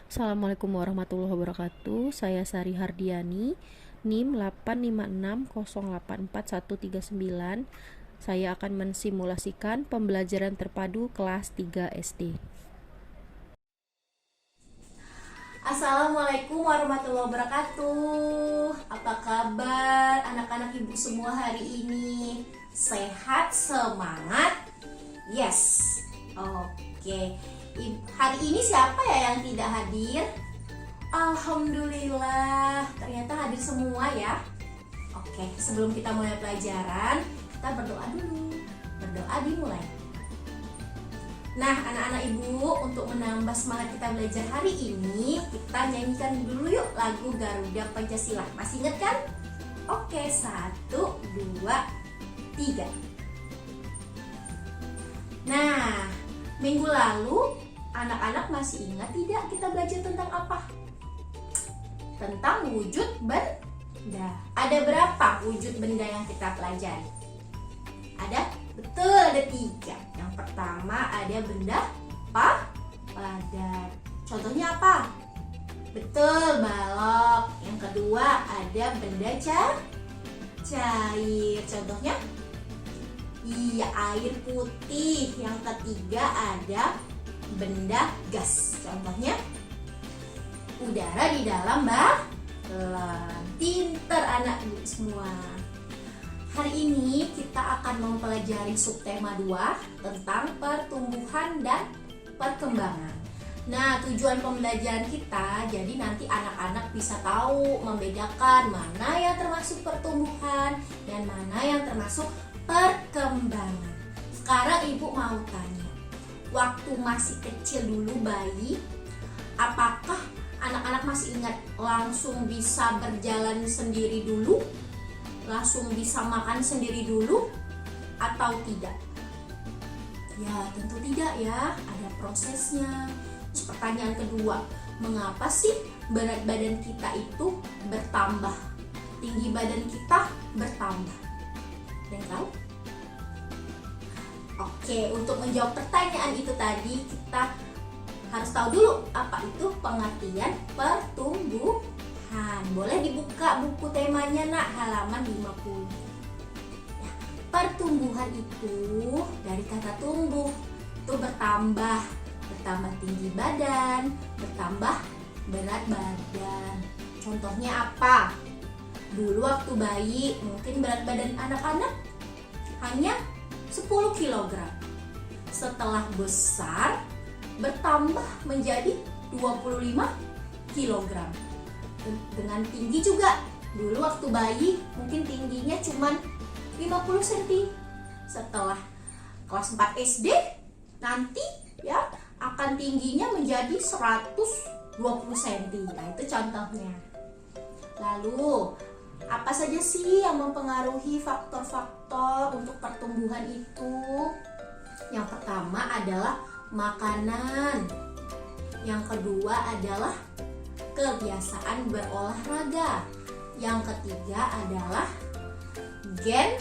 Assalamualaikum warahmatullahi wabarakatuh. Saya Sari Hardiani, NIM 856084139. Saya akan mensimulasikan pembelajaran terpadu kelas 3 SD. Assalamualaikum warahmatullahi wabarakatuh. Apa kabar anak-anak ibu semua hari ini? Sehat, semangat? Yes. Oke. Hari ini siapa ya yang tidak hadir? Alhamdulillah, ternyata hadir semua ya. Oke, sebelum kita mulai pelajaran, kita berdoa dulu. Berdoa dimulai. Nah, anak-anak ibu, untuk menambah semangat kita belajar hari ini, kita nyanyikan dulu yuk lagu Garuda Pancasila. Masih ingat kan? Oke, 1, 2, 3. Nah, minggu lalu anak-anak masih ingat tidak kita belajar tentang apa? Tentang wujud benda. Ada berapa wujud benda yang kita pelajari? Ada? Betul, ada 3. Yang pertama ada benda padat. Contohnya apa? Betul, balok. Yang kedua ada benda cair. Contohnya? Iya, air putih. Yang ketiga ada benda gas. Contohnya? Udara di dalam balon. Pinter anak ibu semua. Hari ini kita akan mempelajari subtema 2 tentang pertumbuhan dan perkembangan. Nah, tujuan pembelajaran kita jadi nanti anak-anak bisa tahu membedakan mana yang termasuk pertumbuhan dan mana yang termasuk perkembangan. Sekarang ibu mau tanya, waktu masih kecil dulu bayi, apakah anak-anak masih ingat langsung bisa berjalan sendiri dulu? Langsung bisa makan sendiri dulu atau tidak? Ya, tentu tidak ya, ada prosesnya. Terus pertanyaan kedua, mengapa sih berat badan kita itu bertambah? Tinggi badan kita bertambah. Ada yang tahu? Oke, untuk menjawab pertanyaan itu tadi kita harus tahu dulu apa itu pengertian pertumbuhan. Boleh dibuka buku temanya nak, halaman 50. Nah, pertumbuhan itu dari kata tumbuh, itu bertambah tinggi badan, bertambah berat badan. Contohnya apa? Dulu waktu bayi mungkin berat badan anak-anak hanya 10 kg. Setelah besar bertambah menjadi 25 kg. Dengan tinggi juga, dulu waktu bayi mungkin tingginya cuma 50 cm. Setelah kelas 4 SD nanti ya akan tingginya menjadi 120 cm. Nah, itu contohnya. Lalu apa saja sih yang mempengaruhi faktor-faktor untuk pertumbuhan itu? Yang pertama adalah makanan. Yang kedua adalah kebiasaan berolahraga. Yang ketiga adalah gen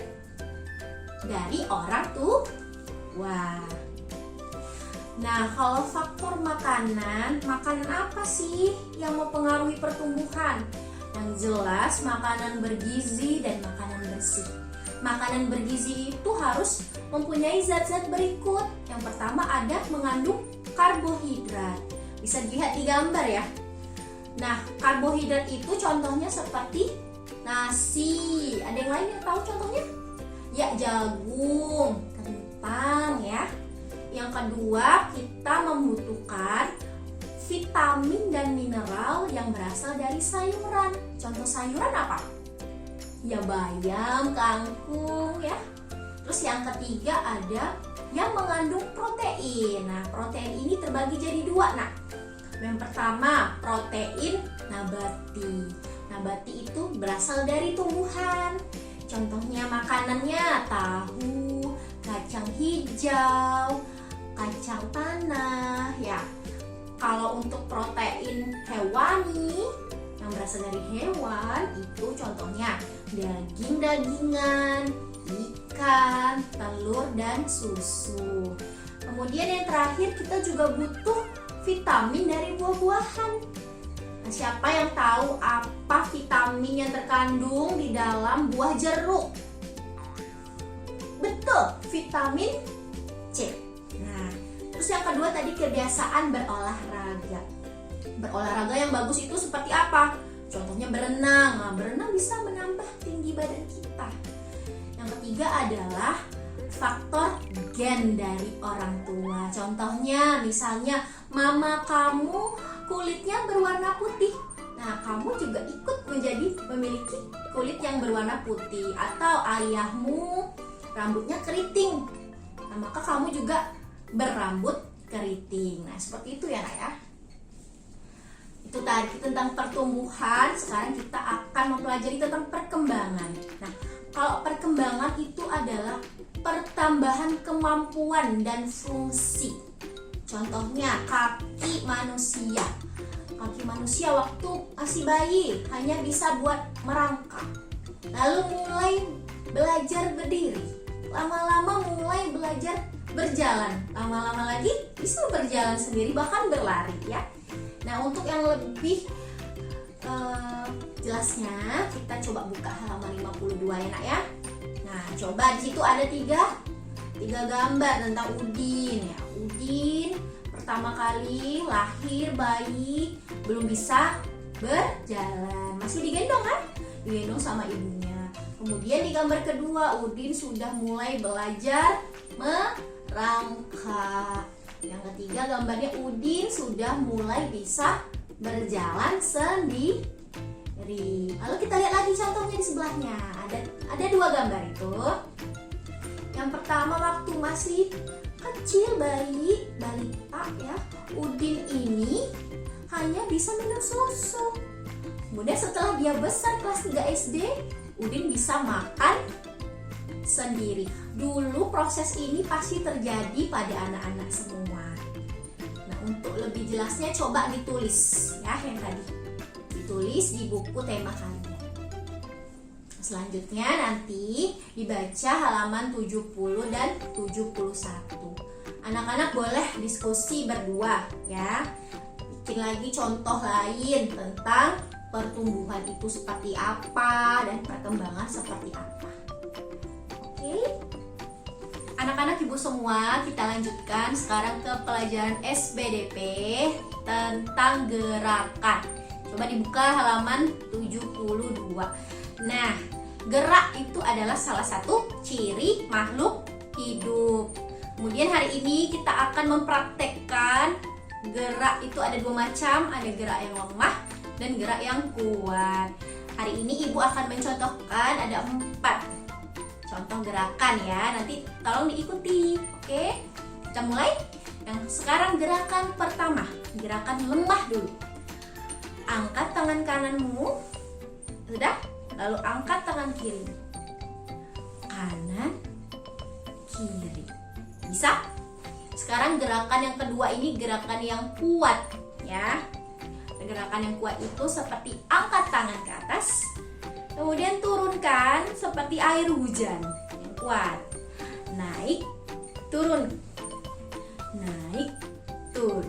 dari orang tua. Nah, kalau faktor makanan apa sih yang mempengaruhi pertumbuhan? Yang jelas makanan bergizi dan makanan bersih. Makanan bergizi itu harus mempunyai zat-zat berikut. Yang pertama ada mengandung karbohidrat. Bisa dilihat di gambar ya. Nah, karbohidrat itu contohnya seperti nasi. Ada yang lain yang tahu contohnya? Ya, jagung, kentang ya. Yang kedua, kita membutuhkan vitamin dan mineral yang berasal dari sayuran. Contoh sayuran apa? Ya, bayam, kangkung ya. Terus yang ketiga ada yang mengandung protein. Nah, protein ini terbagi jadi 2. Nah, yang pertama protein nabati. Nabati itu berasal dari tumbuhan. Contohnya makanannya tahu, kacang hijau, kacang tanah ya. Kalau untuk protein hewani yang berasal dari hewan itu contohnya daging-dagingan, ikan, telur dan susu. Kemudian yang terakhir kita juga butuh vitamin dari buah-buahan. Nah, siapa yang tahu apa vitamin yang terkandung di dalam buah jeruk? Betul, vitamin C. Nah, terus yang kedua tadi kebiasaan berolahraga. Berolahraga yang bagus itu seperti apa? Contohnya berenang. Nah, berenang bisa menambah tinggi badan kita. Yang ketiga adalah faktor gen dari orang tua. Contohnya misalnya mama kamu kulitnya berwarna putih. Nah, kamu juga ikut memiliki kulit yang berwarna putih. Atau ayahmu rambutnya keriting. Nah, maka kamu juga berambut keriting. Nah, seperti itu ya, Nak ya. Itu tadi tentang pertumbuhan. Sekarang kita akan mempelajari tentang perkembangan. Nah, kalau perkembangan itu adalah pertambahan kemampuan dan fungsi. Contohnya kaki manusia. Kaki manusia waktu masih bayi hanya bisa buat merangkak. Lalu mulai belajar berdiri. Lama-lama mulai belajar berjalan. Lama-lama lagi bisa berjalan sendiri, bahkan berlari ya. Nah, untuk yang lebih jelasnya kita coba buka halaman 52 ya, Nak ya. Nah, coba di situ ada tiga gambar tentang Udin ya. Udin pertama kali lahir bayi, belum bisa berjalan, masih digendong kan? Digendong sama ibunya. Kemudian di gambar kedua Udin sudah mulai belajar merangkak. Yang ketiga gambarnya Udin sudah mulai bisa berjalan sendiri. Lalu kita lihat lagi contohnya di sebelahnya. Ada dua gambar itu. Yang pertama waktu masih kecil bayi balita ya, Udin ini hanya bisa minum susu. Kemudian setelah dia besar kelas 3 SD, Udin bisa makan sendiri. Dulu proses ini pasti terjadi pada anak-anak semua. Nah, untuk lebih jelasnya coba ditulis ya yang tadi. Ditulis di buku tema kalian. Selanjutnya nanti dibaca halaman 70 dan 71. Anak-anak boleh diskusi berdua ya. Bikin lagi contoh lain tentang pertumbuhan itu seperti apa dan perkembangan seperti apa. Oke? Anak-anak ibu semua, kita lanjutkan sekarang ke pelajaran SBDP tentang gerakan. Coba dibuka halaman 72. Nah, gerak itu adalah salah satu ciri makhluk hidup. Kemudian hari ini kita akan mempraktekkan gerak itu ada dua macam, ada gerak yang lemah dan gerak yang kuat. Hari ini ibu akan mencontohkan ada 4 contoh gerakan ya. Nanti tolong diikuti. Oke? Kita mulai. Yang sekarang gerakan pertama, gerakan lemah dulu. Angkat tangan kananmu. Sudah? Lalu angkat tangan kiri. Kanan, kiri. Bisa? Sekarang gerakan yang kedua ini gerakan yang kuat ya. Gerakan yang kuat itu seperti angkat tangan ke atas, kemudian turunkan seperti air hujan yang kuat. Naik, turun. Naik, turun.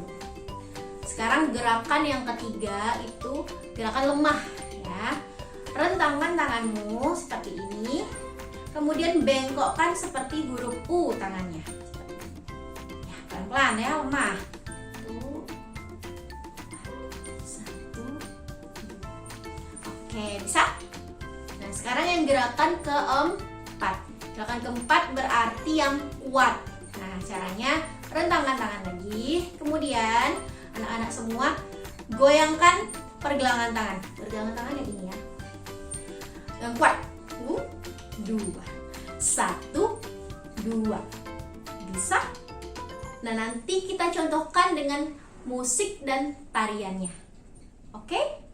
Sekarang gerakan yang ketiga itu gerakan lemah ya. Rentangkan tanganmu seperti ini. Kemudian bengkokkan seperti huruf U tangannya. Ya, pelan-pelan ya, lemah. Oke, bisa? Nah, sekarang yang gerakan keempat. Gerakan keempat berarti yang kuat. Nah, caranya rentangkan tangan lagi. Kemudian, anak-anak semua goyangkan pergelangan tangan. Pergelangan tangan yang ini ya. Yang kuat. 2. 1, 2. Bisa? Nah, nanti kita contohkan dengan musik dan tariannya. Oke?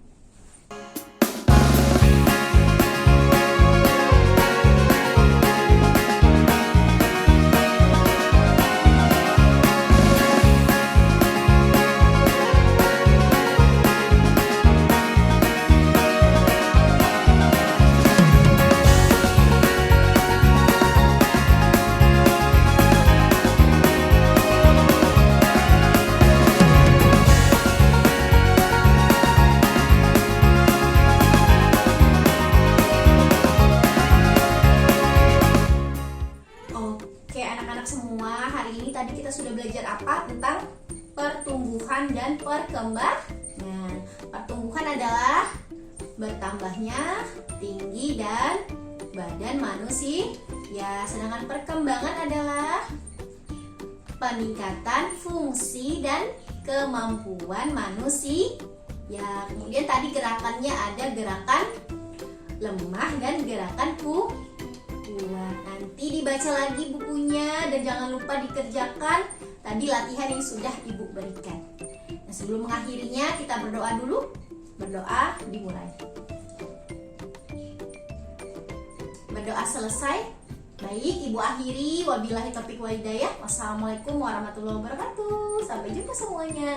perkembangan. Pertumbuhan adalah bertambahnya tinggi dan badan manusia. Ya, sedangkan perkembangan adalah peningkatan fungsi dan kemampuan manusia. Ya, kemudian tadi gerakannya ada gerakan lemah dan gerakan kuat. Nanti dibaca lagi bukunya dan jangan lupa dikerjakan tadi latihan yang sudah Ibu berikan. Nah, sebelum mengakhirinya kita berdoa dulu. Berdoa dimulai. Berdoa selesai. Baik, Ibu akhiri. Wabillahi taufiq wal hidayah. Wassalamualaikum warahmatullahi wabarakatuh. Sampai jumpa semuanya.